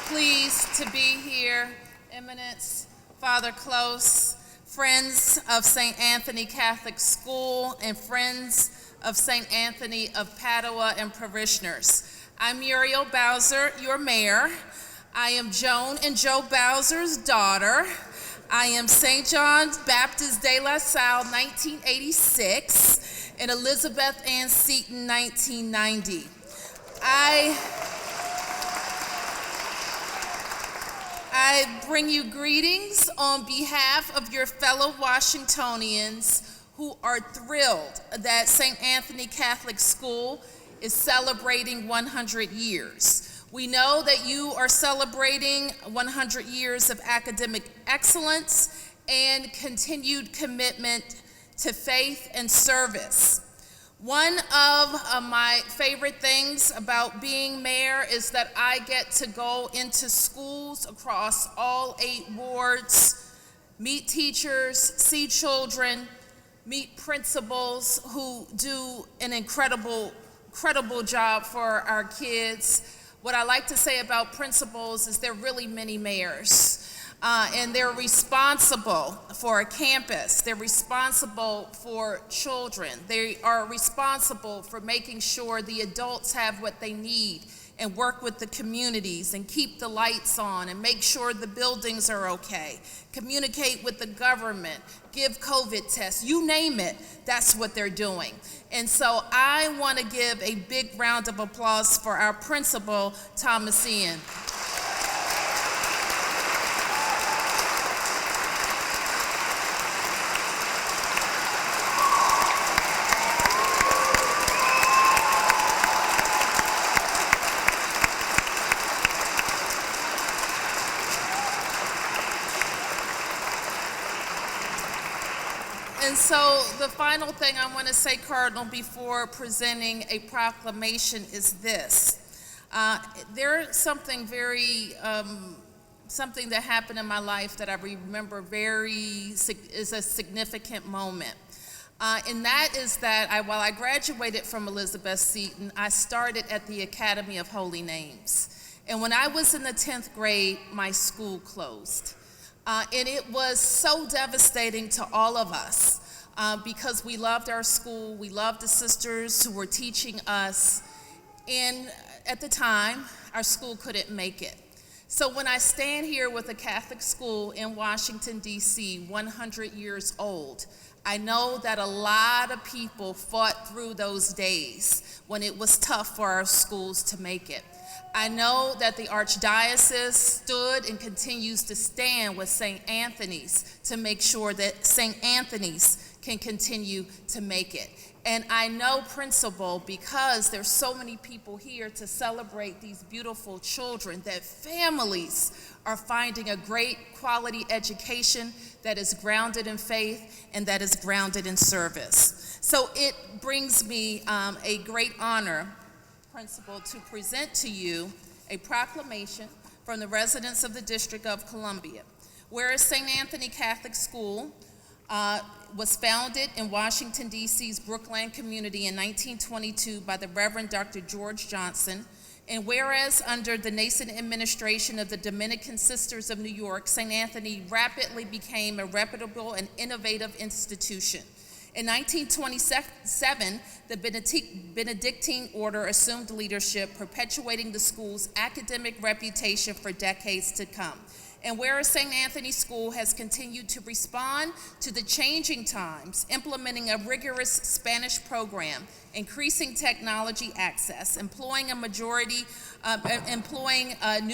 Pleased to be here, Eminence, Father Close, friends of St. Anthony Catholic School, and friends of St. Anthony of Padua and parishioners. I'm Muriel Bowser, your mayor. I am Joan and Joe Bowser's daughter. I am St. John Baptist de La Salle, 1986, and Elizabeth Ann Seton, 1990. I bring you greetings on behalf of your fellow Washingtonians who are thrilled that St. Anthony Catholic School is celebrating 100 years. We know that you are celebrating 100 years of academic excellence and continued commitment to faith and service. One of my favorite things about being mayor is that I get to go into schools across all 8 wards, meet teachers, see children, meet principals who do an incredible job for our kids. What I like to say about principals is they're really mini mayors. And they're responsible for a campus. They're responsible for children. They are responsible for making sure the adults have what they need and work with the communities and keep the lights on and make sure the buildings are okay, communicate with the government, give COVID tests, you name it, that's what they're doing. And so I want to give a big round of applause for our principal, Thomas Ian. And so the final thing I want to say, Cardinal, before presenting a proclamation is this. There's something something that happened in my life that I remember is a significant moment. And that is that while I graduated from Elizabeth Seton, I started at the Academy of Holy Names. And when I was in the 10th grade, my school closed. And it was so devastating to all of us because we loved our school, we loved the sisters who were teaching us, and at the time, our school couldn't make it. So when I stand here with a Catholic school in Washington, D.C., 100 years old, I know that a lot of people fought through those days when it was tough for our schools to make it. I know that the Archdiocese stood and continues to stand with St. Anthony's to make sure that St. Anthony's can continue to make it. And I know, Principal, because there's so many people here to celebrate these beautiful children, that families are finding a great quality education that is grounded in faith and that is grounded in service. So it brings me a great honor, Principal, to present to you a proclamation from the residents of the District of Columbia. Whereas St. Anthony Catholic School was founded in Washington, D.C.'s Brookland community in 1922 by the Reverend Dr. George Johnson, and whereas under the nascent administration of the Dominican Sisters of New York, St. Anthony rapidly became a reputable and innovative institution. In 1927, the Benedictine order assumed leadership, perpetuating the school's academic reputation for decades to come. And whereas St. Anthony School has continued to respond to the changing times, implementing a rigorous Spanish program, increasing technology access, employing new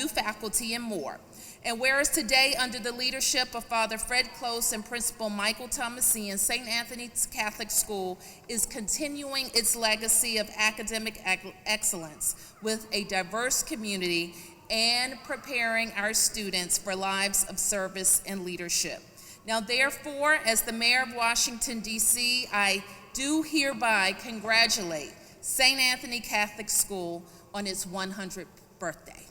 faculty, and more. And whereas today, under the leadership of Father Fred Close and Principal Michael Thomasian, St. Anthony's Catholic School is continuing its legacy of academic excellence with a diverse community and preparing our students for lives of service and leadership. Now, therefore, as the Mayor of Washington, D.C., I do hereby congratulate St. Anthony Catholic School on its 100th birthday.